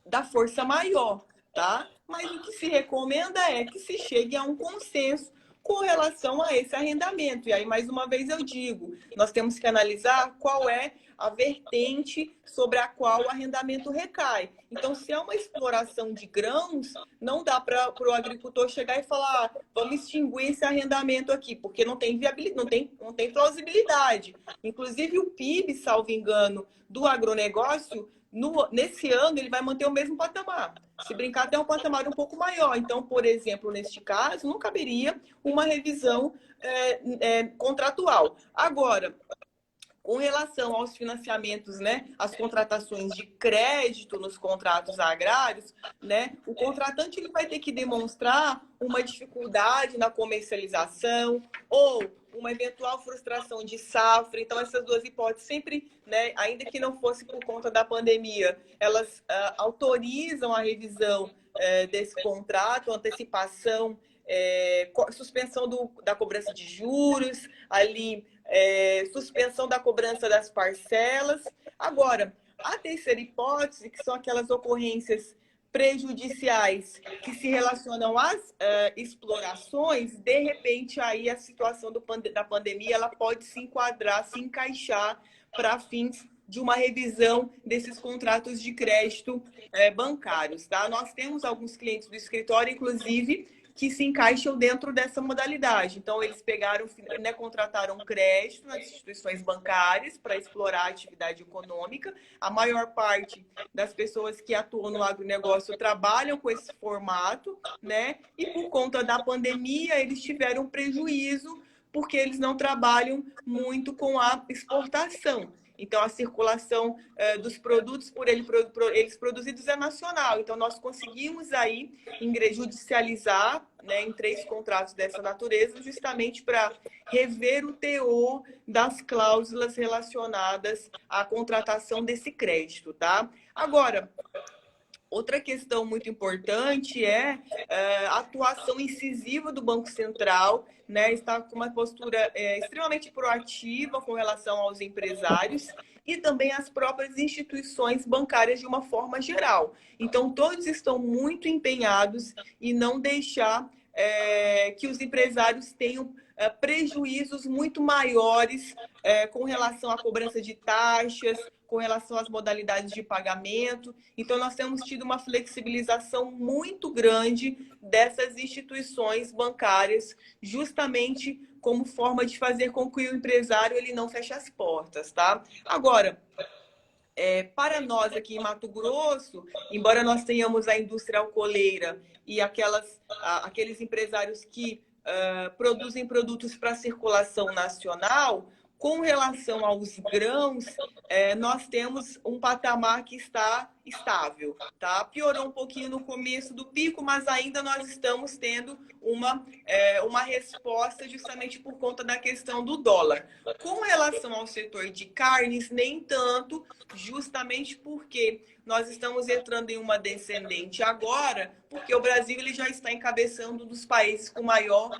da força maior, tá? Mas o que se recomenda é que se chegue a um consenso com relação a esse arrendamento. E aí, mais uma vez, eu digo, nós temos que analisar qual é a vertente sobre a qual o arrendamento recai. Então, se é uma exploração de grãos, não dá para o agricultor chegar e falar, vamos extinguir esse arrendamento aqui, porque não tem viabilidade, não tem plausibilidade. Inclusive, o PIB, salvo engano, do agronegócio, Nesse ano, ele vai manter o mesmo patamar. Se brincar, até um patamar um pouco maior. Então, por exemplo, neste caso, não caberia uma revisão contratual. Agora, com relação aos financiamentos, né, as contratações de crédito nos contratos agrários, né, o contratante ele vai ter que demonstrar uma dificuldade na comercialização ou uma eventual frustração de safra. Então, essas duas hipóteses sempre, né, ainda que não fosse por conta da pandemia, elas autorizam a revisão desse contrato, antecipação, suspensão da cobrança de juros, ali suspensão da cobrança das parcelas. Agora, a terceira hipótese, que são aquelas ocorrências prejudiciais que se relacionam às explorações, de repente aí a situação da pandemia ela pode se enquadrar, se encaixar para fins de uma revisão desses contratos de crédito bancários, tá? Nós temos alguns clientes do escritório, inclusive, que se encaixam dentro dessa modalidade. Então, eles pegaram, né, contrataram crédito nas instituições bancárias para explorar a atividade econômica. A maior parte das pessoas que atuam no agronegócio trabalham com esse formato, né? E por conta da pandemia, eles tiveram prejuízo porque eles não trabalham muito com a exportação. Então, a circulação dos produtos por eles produzidos é nacional. Então, nós conseguimos aí judicializar, né, em 3 contratos dessa natureza, justamente para rever o teor das cláusulas relacionadas à contratação desse crédito, tá? Agora, outra questão muito importante é a atuação incisiva do Banco Central, né? Está com uma postura extremamente proativa com relação aos empresários e também às próprias instituições bancárias de uma forma geral. Então, todos estão muito empenhados em não deixar que os empresários tenham prejuízos muito maiores com relação à cobrança de taxas, com relação às modalidades de pagamento. Então, nós temos tido uma flexibilização muito grande dessas instituições bancárias, justamente como forma de fazer com que o empresário ele não feche as portas, tá? Agora, para nós aqui em Mato Grosso, embora nós tenhamos a indústria alcooleira e aqueles empresários que produzem produtos para circulação nacional, com relação aos grãos, nós temos um patamar que está estável, tá? Piorou um pouquinho no começo do pico, mas ainda nós estamos tendo uma resposta justamente por conta da questão do dólar. Com relação ao setor de carnes, nem tanto, justamente porque nós estamos entrando em uma descendente agora, porque o Brasil ele já está encabeçando um dos países com maior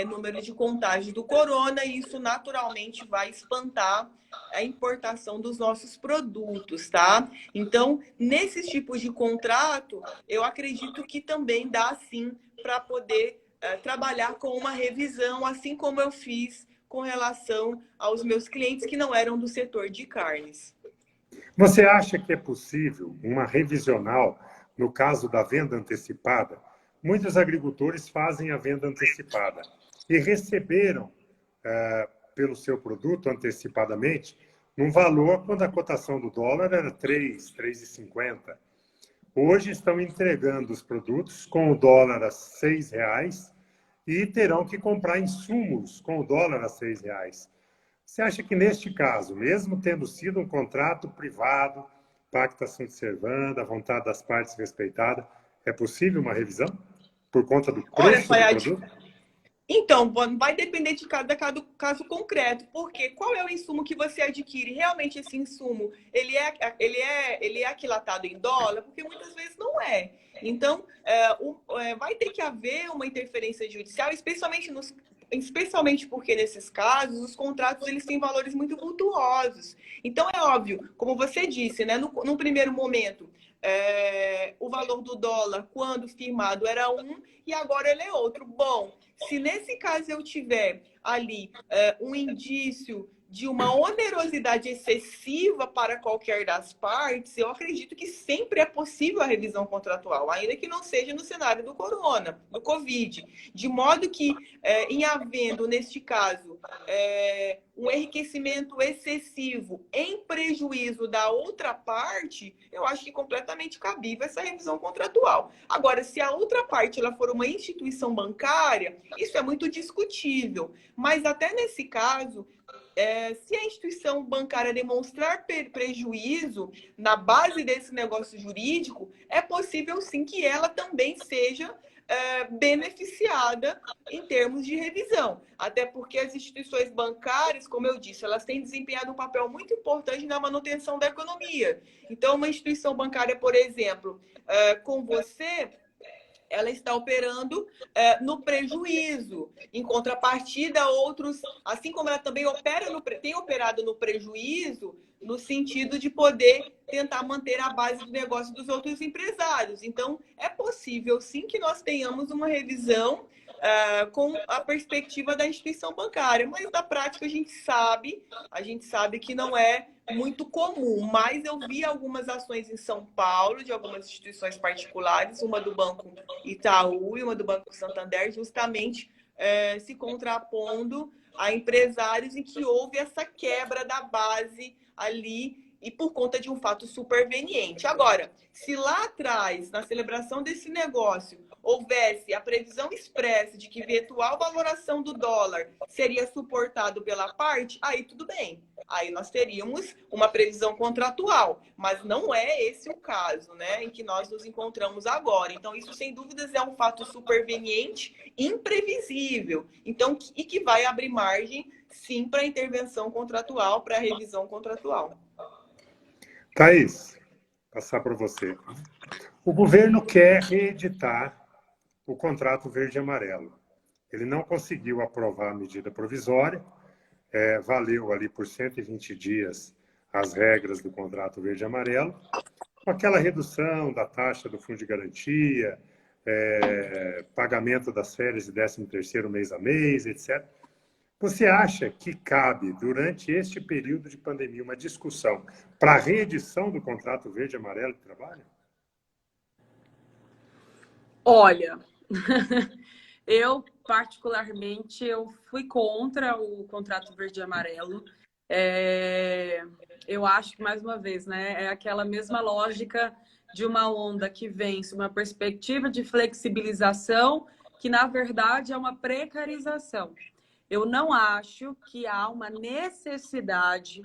número de contágio do corona, e isso naturalmente vai espantar a importação dos nossos produtos, tá? Então, nesses tipos de contrato, eu acredito que também dá, sim, para poder trabalhar com uma revisão, assim como eu fiz com relação aos meus clientes que não eram do setor de carnes. Você acha que é possível uma revisional no caso da venda antecipada? Muitos agricultores fazem a venda antecipada e receberam pelo seu produto antecipadamente num valor quando a cotação do dólar era 3,50. Hoje estão entregando os produtos com o dólar a R$6 e terão que comprar insumos com o dólar a R$6. Você acha que neste caso, mesmo tendo sido um contrato privado, pacta sunt servanda, a vontade das partes respeitada, é possível uma revisão por conta do preço do produto? Então, vai depender de cada caso concreto, porque qual é o insumo que você adquire? Realmente esse insumo, ele é aquilatado em dólar? Porque muitas vezes não é. Então, vai ter que haver uma interferência judicial, especialmente porque nesses casos os contratos eles têm valores muito vultuosos. Então, é óbvio, como você disse, né, no primeiro momento, o valor do dólar, quando firmado, era um e agora ele é outro. Bom, se nesse caso eu tiver ali um indício de uma onerosidade excessiva para qualquer das partes, eu acredito que sempre é possível a revisão contratual, ainda que não seja no cenário do corona, do Covid. De modo que, em havendo, neste caso, um enriquecimento excessivo em prejuízo da outra parte, eu acho que é completamente cabível essa revisão contratual. Agora, se a outra parte ela for uma instituição bancária, isso é muito discutível. Mas até nesse caso, se a instituição bancária demonstrar prejuízo na base desse negócio jurídico, é possível sim que ela também seja beneficiada em termos de revisão. Até porque as instituições bancárias, como eu disse, elas têm desempenhado um papel muito importante na manutenção da economia. Então, uma instituição bancária, por exemplo, com você, ela está operando no prejuízo. Em contrapartida, outros, assim como ela também tem operado no prejuízo, no sentido de poder tentar manter a base do negócio dos outros empresários. Então, é possível, sim, que nós tenhamos uma revisão com a perspectiva da instituição bancária, mas na prática a gente sabe que não é muito comum, mas eu vi algumas ações em São Paulo, de algumas instituições particulares, uma do Banco Itaú e uma do Banco Santander, justamente se contrapondo a empresários em que houve essa quebra da base ali e por conta de um fato superveniente. Agora, se lá atrás, na celebração desse negócio, houvesse a previsão expressa de que eventual valoração do dólar seria suportado pela parte, aí tudo bem. Aí nós teríamos uma previsão contratual, mas não é esse o caso, né, em que nós nos encontramos agora. Então, isso, sem dúvidas, é um fato superveniente, imprevisível, então, e que vai abrir margem, sim, para a intervenção contratual, para a revisão contratual. Thaís, passar para você. O governo quer reeditar o contrato verde e amarelo. Ele não conseguiu aprovar a medida provisória, valeu ali por 120 dias as regras do contrato verde e amarelo, com aquela redução da taxa do fundo de garantia, pagamento das férias de 13º mês a mês, etc. Você acha que cabe, durante este período de pandemia, uma discussão para a reedição do contrato verde e amarelo de trabalho? Olha, eu particularmente eu fui contra o contrato verde e amarelo. Eu acho que, mais uma vez, né, é aquela mesma lógica de uma onda que vence uma perspectiva de flexibilização que, na verdade, é uma precarização. Eu não acho que há uma necessidade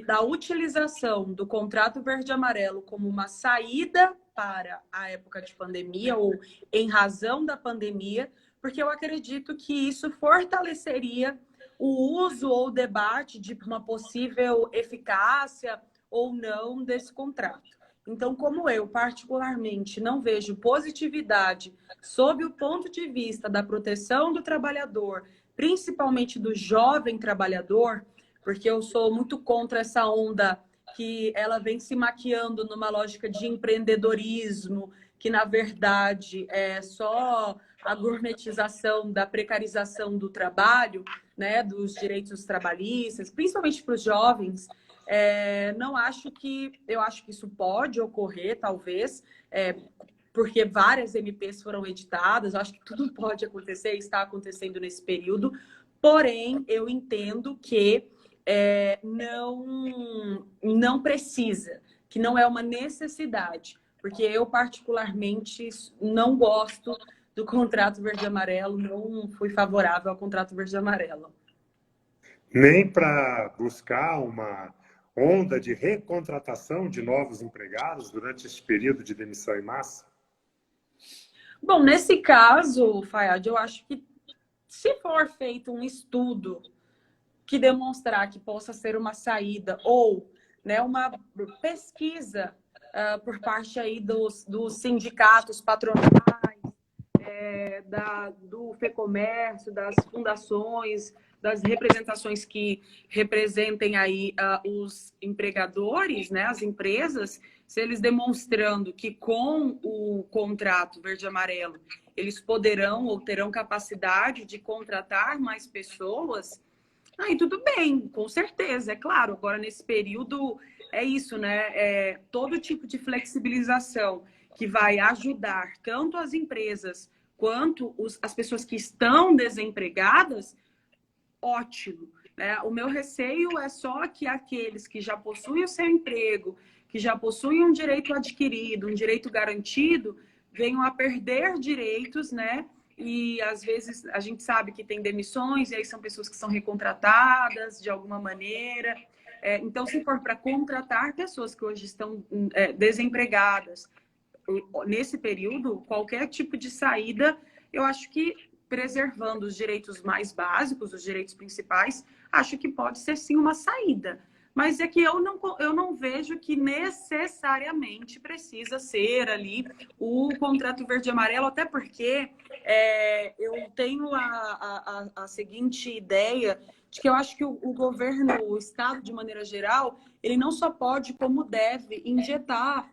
da utilização do contrato verde e amarelo como uma saída para a época de pandemia ou em razão da pandemia, porque eu acredito que isso fortaleceria o uso ou o debate de uma possível eficácia ou não desse contrato. Então, como eu, particularmente, não vejo positividade sob o ponto de vista da proteção do trabalhador, principalmente do jovem trabalhador, porque eu sou muito contra essa onda que ela vem se maquiando numa lógica de empreendedorismo, que, na verdade, é só a gourmetização da precarização do trabalho, né, dos direitos trabalhistas, principalmente para os jovens. Eu acho que isso pode ocorrer, talvez, porque várias MPs foram editadas, eu acho que tudo pode acontecer, está acontecendo nesse período, porém, eu entendo que não precisa, que não é uma necessidade, porque eu particularmente não gosto do contrato verde e amarelo, não fui favorável ao contrato verde e amarelo. Nem para buscar uma onda de recontratação de novos empregados durante esse período de demissão em massa? Bom, nesse caso, Fayad, eu acho que se for feito um estudo que demonstrar que possa ser uma saída ou, né, uma pesquisa por parte aí dos sindicatos patronais, do FEComércio, das fundações, das representações que representem aí os empregadores, né, as empresas, se eles demonstrando que com o contrato verde e amarelo eles poderão ou terão capacidade de contratar mais pessoas, E tudo bem, com certeza, é claro. Agora, nesse período, é isso, né? Todo tipo de flexibilização que vai ajudar tanto as empresas quanto as pessoas que estão desempregadas, ótimo. Né? O meu receio é só que aqueles que já possuem o seu emprego, que já possuem um direito adquirido, um direito garantido, venham a perder direitos, né? E às vezes a gente sabe que tem demissões, e aí são pessoas que são recontratadas de alguma maneira. Então, se for para contratar pessoas que hoje estão desempregadas, nesse período, qualquer tipo de saída, eu acho que preservando os direitos mais básicos, os direitos principais, acho que pode ser sim uma saída. Mas é que eu não vejo que necessariamente precisa ser ali o contrato verde e amarelo, até porque eu tenho a seguinte ideia de que eu acho que o governo, o Estado, de maneira geral, ele não só pode, como deve, injetar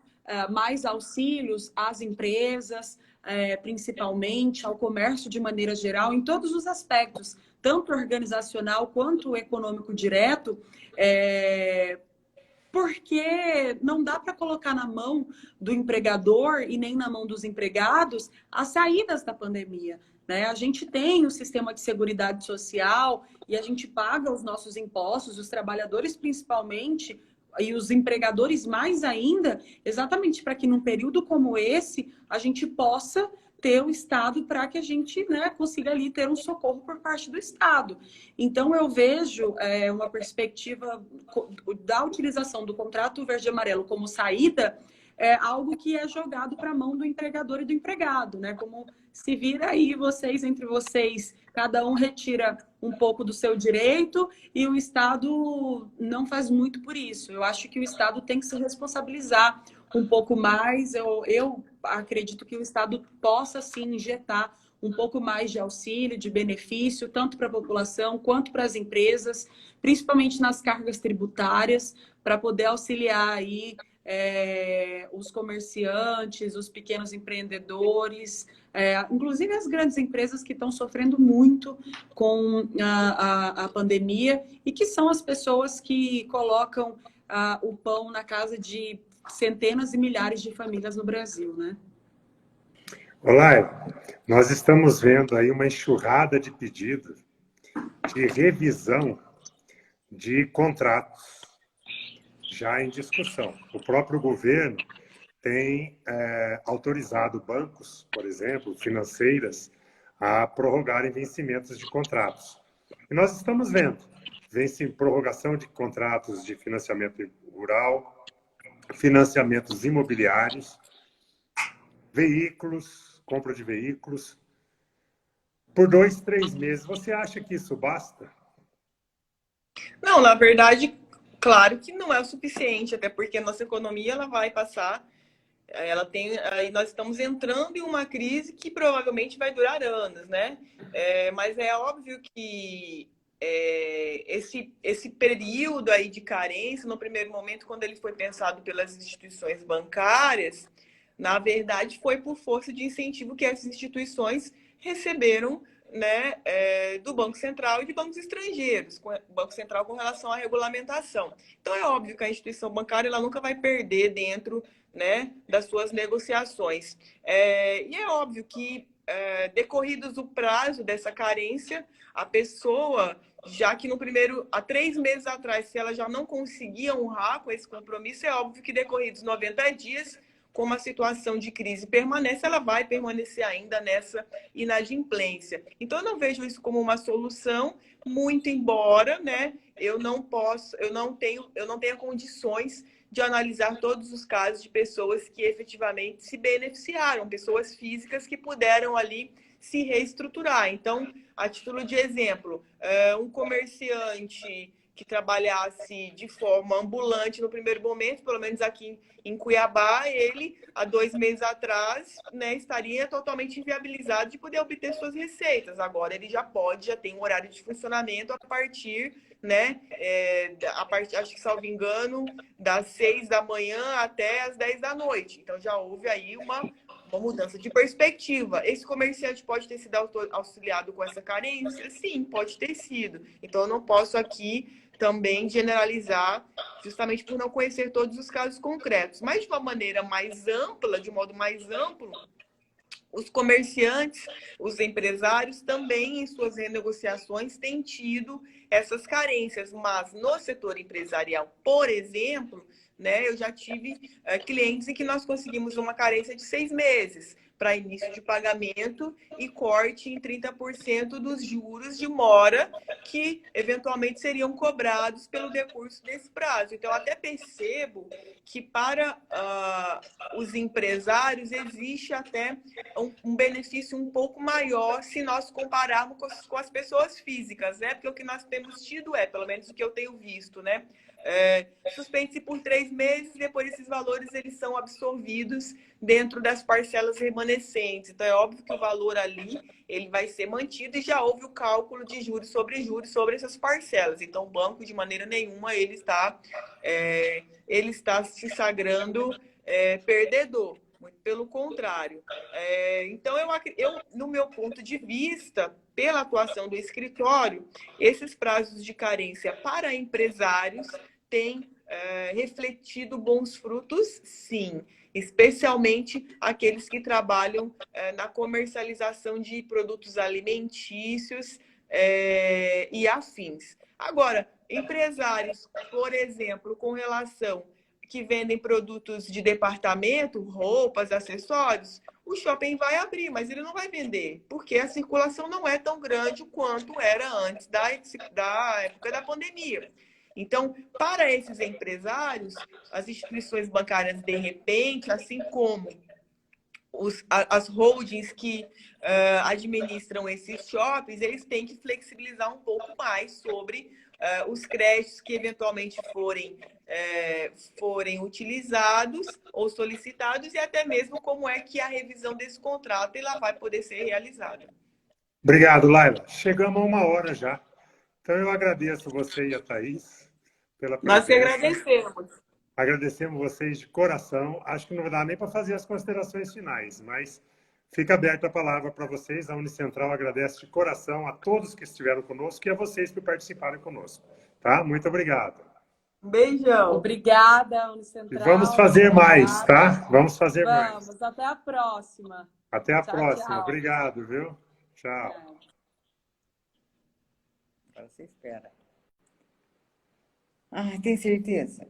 mais auxílios às empresas, principalmente ao comércio de maneira geral, em todos os aspectos, tanto organizacional quanto econômico direto, porque não dá para colocar na mão do empregador e nem na mão dos empregados as saídas da pandemia. Né? A gente tem o sistema de seguridade social e a gente paga os nossos impostos, os trabalhadores principalmente, e os empregadores mais ainda, exatamente para que num período como esse a gente possa ter o Estado para que a gente, né, consiga ali ter um socorro por parte do Estado. Então eu vejo uma perspectiva da utilização do contrato verde e amarelo como saída, algo que é jogado para a mão do empregador e do empregado, né? Como se vira aí vocês, entre vocês, cada um retira um pouco do seu direito e o Estado não faz muito por isso. Eu acho que o Estado tem que se responsabilizar um pouco mais. Eu acredito que o Estado possa, sim, injetar um pouco mais de auxílio, de benefício, tanto para a população quanto para as empresas, principalmente nas cargas tributárias, para poder auxiliar aí os comerciantes, os pequenos empreendedores, inclusive as grandes empresas que estão sofrendo muito com a pandemia e que são as pessoas que colocam o pão na casa de centenas e milhares de famílias no Brasil, né? Olá, nós estamos vendo aí uma enxurrada de pedidos de revisão de contratos já em discussão. O próprio governo tem autorizado bancos, por exemplo, financeiras, a prorrogarem vencimentos de contratos. E nós estamos vendo prorrogação de contratos de financiamento rural, financiamentos imobiliários, veículos, compra de veículos, por 2, 3 meses. Você acha que isso basta? Não, na verdade, claro que não é o suficiente, até porque a nossa economia ela vai passar, nós estamos entrando em uma crise que provavelmente vai durar anos, né? Mas é óbvio que esse período aí de carência, no primeiro momento, quando ele foi pensado pelas instituições bancárias, na verdade foi por força de incentivo que essas instituições receberam, né, do Banco Central e de bancos estrangeiros, o Banco Central com relação à regulamentação. Então é óbvio que a instituição bancária ela nunca vai perder dentro, né, das suas negociações. E é óbvio que decorridos o prazo dessa carência, a pessoa, já que há 3 meses atrás, se ela já não conseguia honrar com esse compromisso, é óbvio que decorridos 90 dias, como a situação de crise permanece, ela vai permanecer ainda nessa inadimplência. Então, eu não vejo isso como uma solução, muito embora, né, eu não tenha condições de analisar todos os casos de pessoas que efetivamente se beneficiaram, pessoas físicas que puderam ali se reestruturar. Então, a título de exemplo, um comerciante que trabalhasse de forma ambulante no primeiro momento, pelo menos aqui em Cuiabá, ele, há 2 meses atrás, né, estaria totalmente inviabilizado de poder obter suas receitas. Agora ele já tem um horário de funcionamento a partir, né, acho que, salvo engano, das 6 da manhã até as 10 da noite. Então já houve aí uma mudança de perspectiva. Esse comerciante pode ter sido auxiliado com essa carência? Sim, pode ter sido. Então, eu não posso aqui também generalizar, justamente por não conhecer todos os casos concretos. Mas, de uma maneira mais ampla, de um modo mais amplo, os comerciantes, os empresários também em suas renegociações têm tido essas carências, mas no setor empresarial, por exemplo, né, eu já tive clientes em que nós conseguimos uma carência de 6 meses para início de pagamento e corte em 30% dos juros de mora que eventualmente seriam cobrados pelo decurso desse prazo. Então, eu até percebo que para os empresários existe até um benefício um pouco maior se nós compararmos com as pessoas físicas, né? Porque o que nós temos tido pelo menos o que eu tenho visto, né? Suspende-se por 3 meses, depois esses valores eles são absorvidos dentro das parcelas remanescentes. Então, é óbvio que o valor ali ele vai ser mantido e já houve o cálculo de juros sobre essas parcelas. Então, o banco, de maneira nenhuma, ele está se sagrando perdedor. Muito pelo contrário. Então, eu, no meu ponto de vista, pela atuação do escritório, esses prazos de carência para empresários têm refletido bons frutos, sim. Especialmente aqueles que trabalham na comercialização de produtos alimentícios e afins. Agora, empresários, por exemplo, com relação que vendem produtos de departamento, roupas, acessórios, o shopping vai abrir, mas ele não vai vender, porque a circulação não é tão grande quanto era antes da época da pandemia. Então, para esses empresários, as instituições bancárias, de repente, assim como as holdings que administram esses shoppings, eles têm que flexibilizar um pouco mais sobre os créditos que eventualmente forem utilizados ou solicitados e até mesmo como é que a revisão desse contrato ela vai poder ser realizada. Obrigado, Laila. Chegamos a 1 hora já. Então, eu agradeço você e a Thaís pela presença. Nós que agradecemos. Agradecemos vocês de coração. Acho que não vai dar nem para fazer as considerações finais, mas fica aberta a palavra para vocês. A Unicentral agradece de coração a todos que estiveram conosco e a vocês que participaram conosco. Tá? Muito obrigado. Um beijão. Obrigada, Unicentral. E vamos fazer mais, tá? Vamos fazer mais. Vamos, até a próxima. Até a próxima. Tchau. Obrigado, viu? Tchau. Agora você espera. Ai, tem certeza?